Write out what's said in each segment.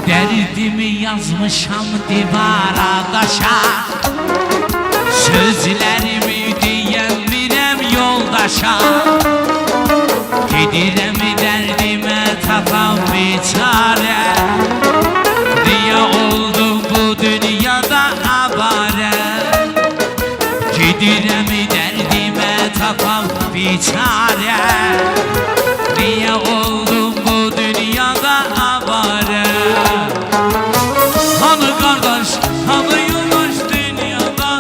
Derdimi yazmışam divara daşa, sözlerimi diyemirəm yoldaşa. Gedirəm dərdimə tapam biçare, niyə oldu bu dünyada avare? Gedirəm dərdimə tapam biçare, niyə oldu bu dünyada avare? Hanı kardeş, hanı yoldaş dünyada,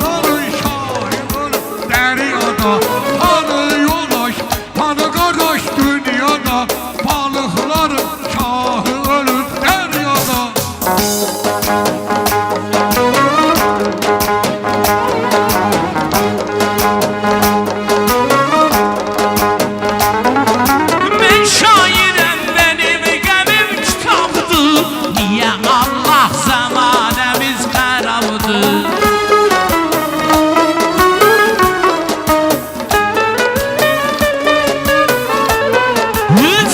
Hanı şair deryada, hanı yoldaş, hanı kardeş dünyada, balıkların şahı ölür deryada. ben şairəm, benim qəmim kitabdır. Niyə Allah zamanəmiz xərabdır?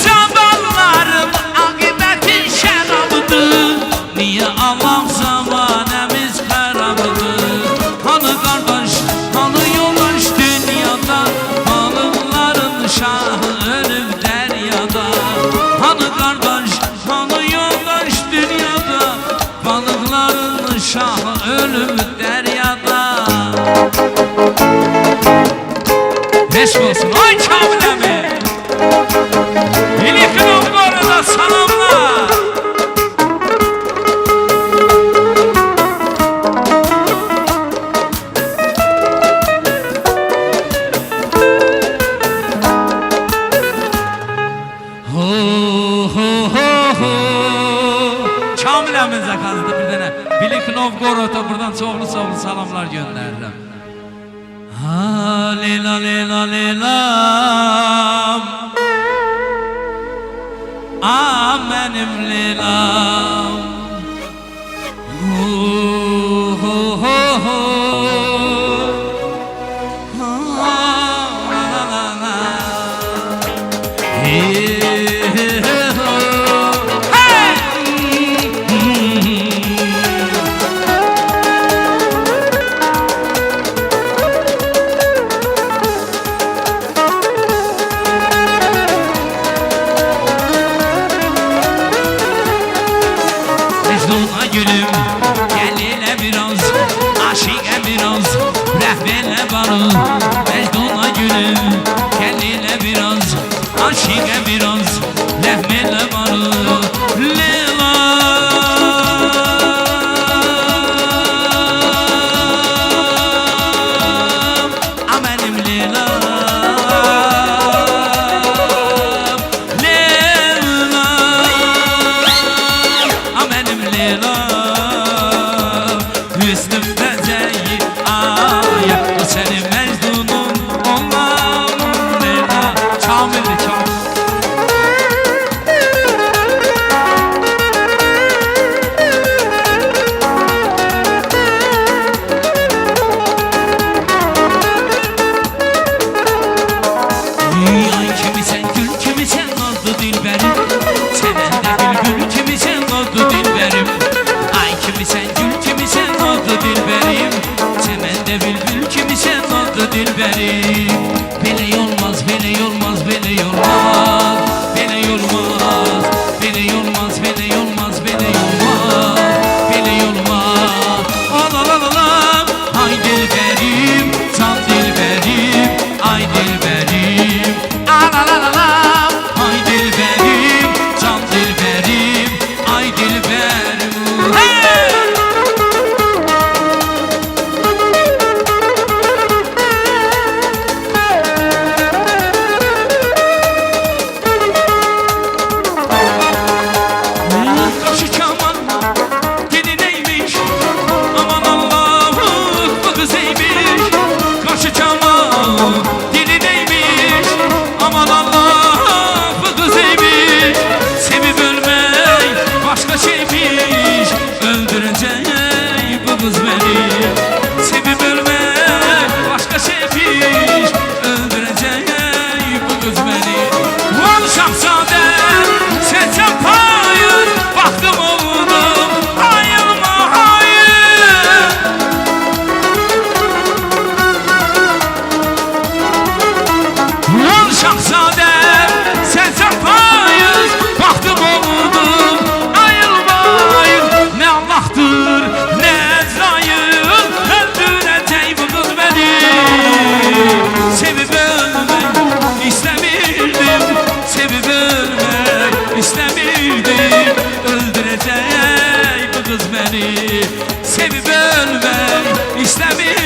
Cavanlarım aqibətin şərabıdır. Niyə Allah zamanəmiz xərabıdır? Hanı qardaş, hanı yoldaş dünyada, balıqların şahı ölüb dəryada. Hanı qardaş, hanı yoldaş dünyada, balıqların şahı ölüb dəryada. Eşq olsun, ay Kamil əmi! İlkin oğullarına salamlar. Ho ho ho ho. Kamil əmin zakazıdır bir dənə. Bilik Novgorod'a buradan çoxlu salamlar göndərirəm. Ha lela lela lelam, ah benim lelam. Ho ho ho ho. Ha la la la la. Hey ho. Hey. Mecnun'a gülüm, gel elə biraz, aşiqə biraz, rəhbərlə barı. Mecnun'a gülüm, gel elə biraz, aşiqə biraz, rəhbərlə barı. Leyla mənim Leylam, Leylam mənim Leylam. Hüsnüm bəzəyi aya, o sənin Məcnunun olan Leyla. Kamildir, Kamil. Ay kimisən, gül kimisən, nazlı dilbərim. Sevəndə bülbül kimisən, nazlı dilbərim. Ay kimisən, gül kimisən, nazlı dilbərim. Sevəndə bülbül kimisən, nazlı dilbərim. Belə olmaz, belə olmaz, belə olmaz. Belə olmaz, belə olmaz, belə olmaz, belə olmaz. Belə olmaz. Ala la la la. Ay dilbərim, can dilbərim. Ay dilbərim. Ala la la la. Ay dilbərim, can dilbərim. Ay dilbərim. Hey! kız beni sevib ölmək istəmir